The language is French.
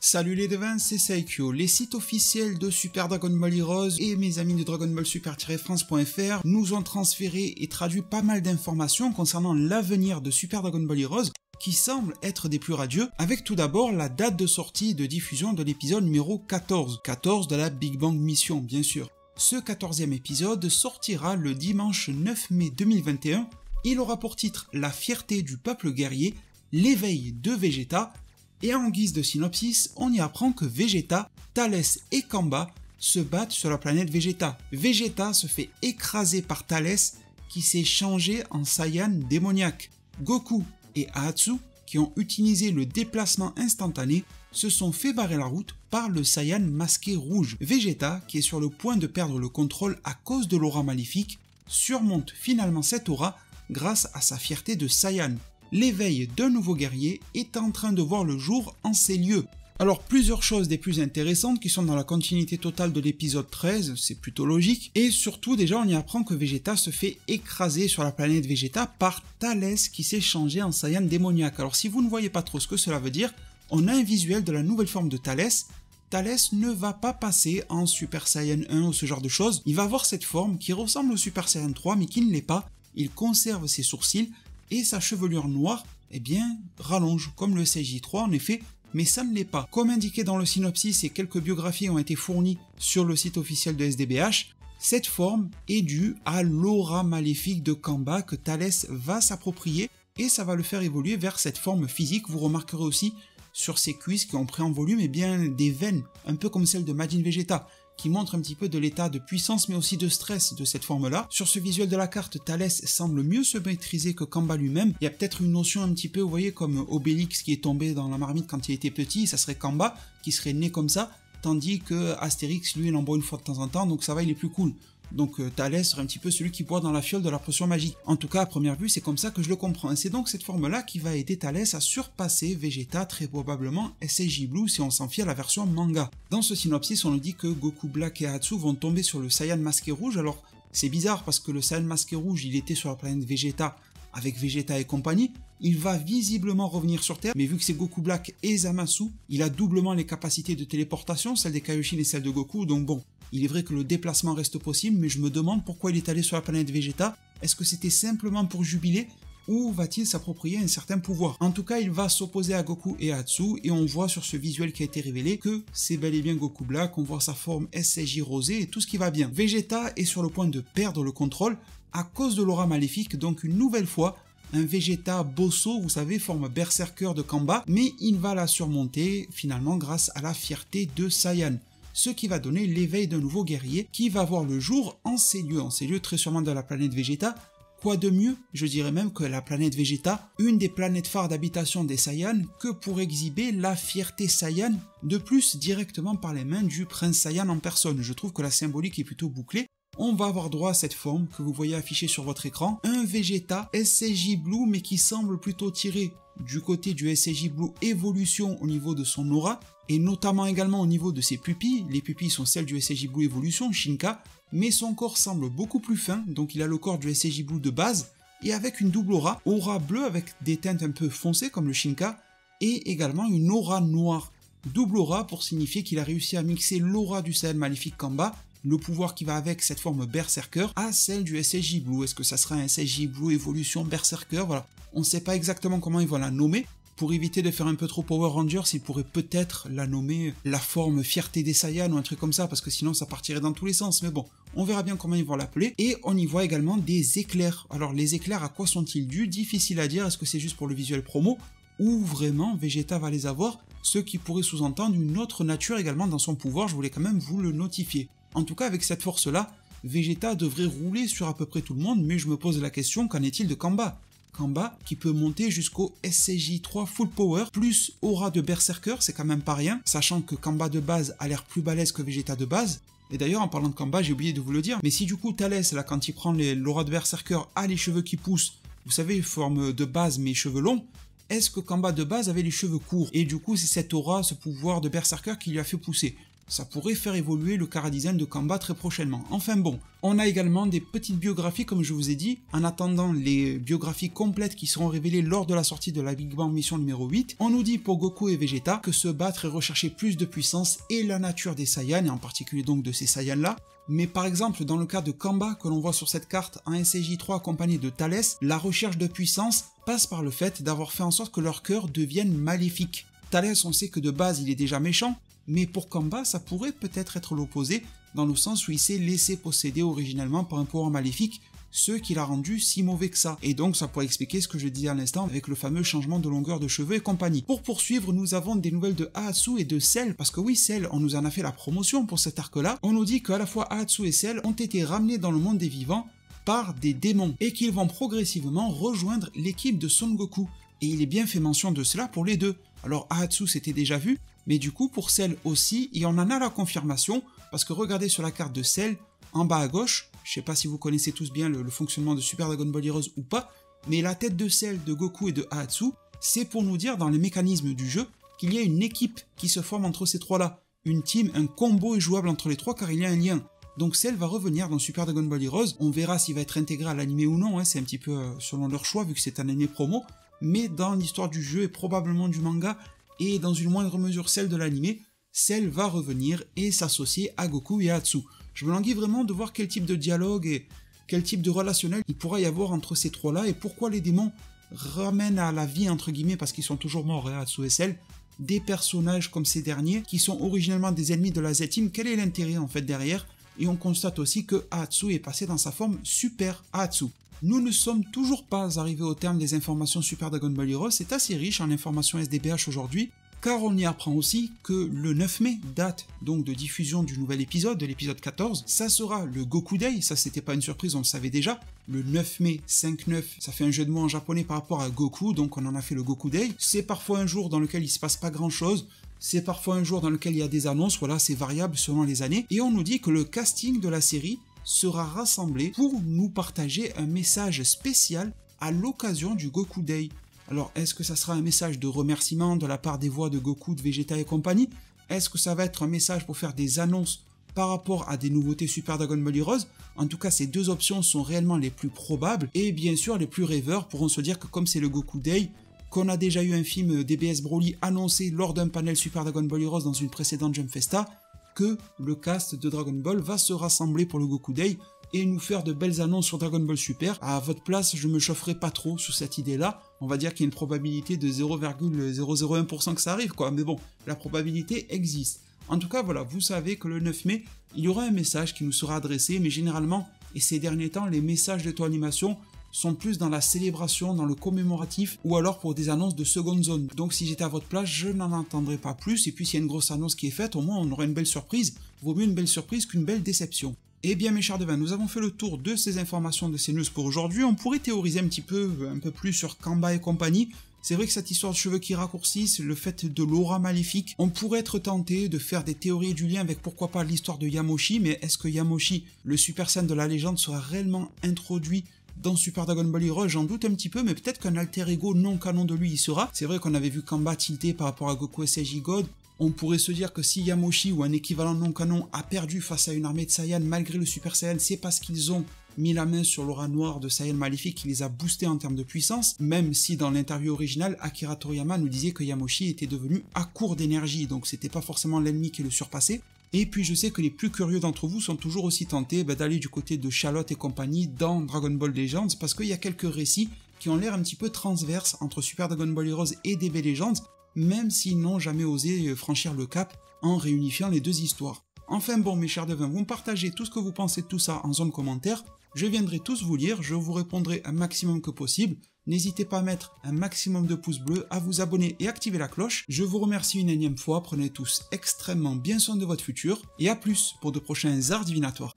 Salut les devins, c'est Saikyo. Les sites officiels de Super Dragon Ball Heroes et mes amis de Dragon Ball Super-France.fr nous ont transféré et traduit pas mal d'informations concernant l'avenir de Super Dragon Ball Heroes qui semble être des plus radieux, avec tout d'abord la date de sortie et de diffusion de l'épisode numéro 14 de la Big Bang Mission bien sûr. Ce 14e épisode sortira le dimanche 9 mai 2021. Il aura pour titre La fierté du peuple guerrier, l'éveil de Vegeta. Et en guise de synopsis, on y apprend que Vegeta, Thalès et Kamba se battent sur la planète Vegeta. Vegeta se fait écraser par Thalès qui s'est changé en Saiyan démoniaque. Goku et Ahatsu, qui ont utilisé le déplacement instantané, se sont fait barrer la route par le Saiyan masqué rouge. Vegeta, qui est sur le point de perdre le contrôle à cause de l'aura maléfique, surmonte finalement cette aura grâce à sa fierté de Saiyan. L'éveil d'un nouveau guerrier est en train de voir le jour en ces lieux. Alors plusieurs choses des plus intéressantes qui sont dans la continuité totale de l'épisode 13, c'est plutôt logique, et surtout déjà on y apprend que Vegeta se fait écraser sur la planète Vegeta par Thalès qui s'est changé en Saiyan démoniaque. Alors si vous ne voyez pas trop ce que cela veut dire, on a un visuel de la nouvelle forme de Thalès. Thalès ne va pas passer en Super Saiyan 1 ou ce genre de choses, il va avoir cette forme qui ressemble au Super Saiyan 3 mais qui ne l'est pas, il conserve ses sourcils, et sa chevelure noire, eh bien, rallonge, comme le SJ3 en effet, mais ça ne l'est pas. Comme indiqué dans le synopsis et quelques biographies ont été fournies sur le site officiel de SDBH, cette forme est due à l'aura maléfique de Kamba que Thalès va s'approprier et ça va le faire évoluer vers cette forme physique. Vous remarquerez aussi sur ses cuisses qui ont pris en volume eh bien, des veines, un peu comme celles de Majin Vegeta, qui montre un petit peu de l'état de puissance mais aussi de stress de cette forme-là. Sur ce visuel de la carte, Thalès semble mieux se maîtriser que Kamba lui-même. Il y a peut-être une notion un petit peu, vous voyez, comme Obélix qui est tombé dans la marmite quand il était petit, ça serait Kamba qui serait né comme ça, tandis que Astérix, lui, il en boit une fois de temps en temps, donc ça va, il est plus cool. Donc Thalès serait un petit peu celui qui boit dans la fiole de la potion magique. En tout cas, à première vue, c'est comme ça que je le comprends. Et c'est donc cette forme-là qui va aider Thalès à surpasser Vegeta, très probablement SJ Blue si on s'en fie à la version manga. Dans ce synopsis, on nous dit que Goku Black et Ahatsu vont tomber sur le Saiyan masqué rouge. Alors, c'est bizarre parce que le Saiyan masqué rouge, il était sur la planète Vegeta avec Vegeta et compagnie. Il va visiblement revenir sur Terre, mais vu que c'est Goku Black et Zamasu, il a doublement les capacités de téléportation, celles des Kaioshin et celles de Goku, donc bon, il est vrai que le déplacement reste possible, mais je me demande pourquoi il est allé sur la planète Vegeta. Est-ce que c'était simplement pour jubiler ou va-t-il s'approprier un certain pouvoir? En tout cas, il va s'opposer à Goku et Ahatsu, et on voit sur ce visuel qui a été révélé que c'est bel et bien Goku Black, on voit sa forme SJ rosée et tout ce qui va bien. Vegeta est sur le point de perdre le contrôle à cause de l'aura maléfique, donc une nouvelle fois, un Vegeta bosso, vous savez, forme berserker de Kamba, mais il va la surmonter finalement grâce à la fierté de Saiyan. Ce qui va donner l'éveil d'un nouveau guerrier qui va voir le jour en ces lieux très sûrement de la planète Vegeta. Quoi de mieux, je dirais même que la planète Vegeta, une des planètes phares d'habitation des Saiyans, que pour exhiber la fierté Saiyan, de plus directement par les mains du prince Saiyan en personne. Je trouve que la symbolique est plutôt bouclée. On va avoir droit à cette forme que vous voyez affichée sur votre écran, un Vegeta SJ Blue mais qui semble plutôt tiré du côté du SJ Blue Evolution au niveau de son aura, et notamment également au niveau de ses pupilles. Les pupilles sont celles du SJ Blue Evolution, Shinka, mais son corps semble beaucoup plus fin, donc il a le corps du SJ Blue de base, et avec une double aura bleue avec des teintes un peu foncées comme le Shinka, et également une aura noire. Double aura pour signifier qu'il a réussi à mixer l'aura du Saiyan maléfique Kamba, le pouvoir qui va avec cette forme berserker, à celle du SJ Blue. Est-ce que ça sera un SJ Blue Evolution Berserker? Voilà. On ne sait pas exactement comment ils vont la nommer. Pour éviter de faire un peu trop Power Rangers, ils pourraient peut-être la nommer la forme fierté des Saiyans ou un truc comme ça, parce que sinon ça partirait dans tous les sens. Mais bon, on verra bien comment ils vont l'appeler. Et on y voit également des éclairs. Alors les éclairs, à quoi sont-ils dus? Difficile à dire. Est-ce que c'est juste pour le visuel promo ou vraiment Vegeta va les avoir? Ce qui pourrait sous-entendre une autre nature également dans son pouvoir. Je voulais quand même vous le notifier. En tout cas, avec cette force-là, Vegeta devrait rouler sur à peu près tout le monde, mais je me pose la question, qu'en est-il de Kamba? Kamba, qui peut monter jusqu'au SJ3 Full Power, plus aura de Berserker, c'est quand même pas rien, sachant que Kamba de base a l'air plus balèze que Vegeta de base. Et d'ailleurs, en parlant de Kamba, j'ai oublié de vous le dire, mais si du coup Thalès, là, quand il prend l'aura de Berserker, a les cheveux qui poussent, vous savez, forme de base mais cheveux longs, est-ce que Kamba de base avait les cheveux courts? Et du coup, c'est cette aura, ce pouvoir de Berserker qui lui a fait pousser. ça pourrait faire évoluer le chara-design de Kamba très prochainement. Enfin bon, on a également des petites biographies comme je vous ai dit, en attendant les biographies complètes qui seront révélées lors de la sortie de la Big Bang Mission numéro 8, on nous dit pour Goku et Vegeta que se battre et rechercher plus de puissance est la nature des Saiyans, et en particulier donc de ces Saiyans là. Mais par exemple dans le cas de Kamba que l'on voit sur cette carte en SCJ3 accompagné de Thalès, la recherche de puissance passe par le fait d'avoir fait en sorte que leur cœur devienne maléfique. Thalès, on sait que de base il est déjà méchant, mais pour Kamba ça pourrait peut-être être l'opposé, dans le sens où il s'est laissé posséder originellement par un pouvoir maléfique, ce qui l'a rendu si mauvais que ça. Et donc ça pourrait expliquer ce que je disais à l'instant avec le fameux changement de longueur de cheveux et compagnie. Pour poursuivre, nous avons des nouvelles de Ahatsu et de Cell, parce que oui, Cell, on nous en a fait la promotion pour cet arc-là. On nous dit qu'à la fois Ahatsu et Cell ont été ramenés dans le monde des vivants par des démons, et qu'ils vont progressivement rejoindre l'équipe de Son Goku. Et il est bien fait mention de cela pour les deux. Alors Ahatsu c'était déjà vu, mais du coup pour Cell aussi, et on en a la confirmation, parce que regardez sur la carte de Cell, en bas à gauche, je sais pas si vous connaissez tous bien le fonctionnement de Super Dragon Ball Heroes ou pas, mais la tête de Cell, de Goku et de Ahatsu, c'est pour nous dire dans les mécanismes du jeu qu'il y a une équipe qui se forme entre ces trois-là. Une team, un combo est jouable entre les trois car il y a un lien. Donc Cell va revenir dans Super Dragon Ball Heroes, on verra s'il va être intégré à l'anime ou non, hein, c'est un petit peu selon leur choix vu que c'est un anime promo, mais dans l'histoire du jeu et probablement du manga, et dans une moindre mesure celle de l'anime, Cell va revenir et s'associer à Goku et Ahatsu. Je me languis vraiment de voir quel type de dialogue et quel type de relationnel il pourra y avoir entre ces trois-là, et pourquoi les démons ramènent à la vie, entre guillemets, parce qu'ils sont toujours morts, Ahatsu et Cell, des personnages comme ces derniers, qui sont originellement des ennemis de la Z-Team. Quel est l'intérêt en fait derrière? Et on constate aussi que Ahatsu est passé dans sa forme Super Ahatsu. Nous ne sommes toujours pas arrivés au terme des informations Super Dragon Ball Heroes, c'est assez riche en informations SDBH aujourd'hui, car on y apprend aussi que le 9 mai, date donc de diffusion du nouvel épisode, de l'épisode 14, ça sera le Goku Day, ça c'était pas une surprise, on le savait déjà, le 9 mai 5-9, ça fait un jeu de mots en japonais par rapport à Goku, donc on en a fait le Goku Day, c'est parfois un jour dans lequel il se passe pas grand chose, c'est parfois un jour dans lequel il y a des annonces, voilà, c'est variable selon les années, et on nous dit que le casting de la série sera rassemblé pour nous partager un message spécial à l'occasion du Goku Day. Alors, est-ce que ça sera un message de remerciement de la part des voix de Goku, de Vegeta et compagnie? Est-ce que ça va être un message pour faire des annonces par rapport à des nouveautés Super Dragon Ball Heroes? En tout cas, ces deux options sont réellement les plus probables, et bien sûr, les plus rêveurs pourront se dire que comme c'est le Goku Day, qu'on a déjà eu un film DBS Broly annoncé lors d'un panel Super Dragon Ball Heroes dans une précédente Jump Festa, que le cast de Dragon Ball va se rassembler pour le Goku Day et nous faire de belles annonces sur Dragon Ball Super. À votre place, je me chaufferai pas trop sur cette idée-là. On va dire qu'il y a une probabilité de 0,001% que ça arrive, quoi. Mais bon, la probabilité existe. En tout cas, voilà, vous savez que le 9 mai, il y aura un message qui nous sera adressé, mais généralement, et ces derniers temps, les messages d'auto-animation sont plus dans la célébration, dans le commémoratif, ou alors pour des annonces de seconde zone. Donc si j'étais à votre place, je n'en entendrai pas plus, et puis s'il y a une grosse annonce qui est faite, au moins on aura une belle surprise. Vaut mieux une belle surprise qu'une belle déception. Eh bien mes chers devins, nous avons fait le tour de ces informations, de ces news pour aujourd'hui. On pourrait théoriser un peu plus sur Kamba et compagnie. C'est vrai que cette histoire de cheveux qui raccourcissent, le fait de l'aura maléfique, on pourrait être tenté de faire des théories du lien avec pourquoi pas l'histoire de Yamoshi, mais est-ce que Yamoshi, le Super Saiyan de la légende, sera réellement introduit dans Super Dragon Ball Heroes? J'en doute un petit peu, mais peut-être qu'un alter ego non canon de lui y sera. C'est vrai qu'on avait vu Kamba tilté par rapport à Goku SCJ God. On pourrait se dire que si Yamoshi ou un équivalent non canon a perdu face à une armée de Saiyan malgré le Super Saiyan, c'est parce qu'ils ont mis la main sur l'aura noire de Saiyan maléfique qui les a boostés en termes de puissance, même si dans l'interview originale, Akira Toriyama nous disait que Yamoshi était devenu à court d'énergie, donc c'était pas forcément l'ennemi qui le surpassait. Et puis je sais que les plus curieux d'entre vous sont toujours aussi tentés d'aller du côté de Charlotte et compagnie dans Dragon Ball Legends, parce qu'il y a quelques récits qui ont l'air un petit peu transverses entre Super Dragon Ball Heroes et DB Legends, même s'ils n'ont jamais osé franchir le cap en réunifiant les deux histoires. Enfin bon mes chers devins, vous me partagez tout ce que vous pensez de tout ça en zone commentaire, je viendrai tous vous lire, je vous répondrai un maximum que possible, n'hésitez pas à mettre un maximum de pouces bleus, à vous abonner et activer la cloche, je vous remercie une énième fois, prenez tous extrêmement bien soin de votre futur, et à plus pour de prochains arts divinatoires.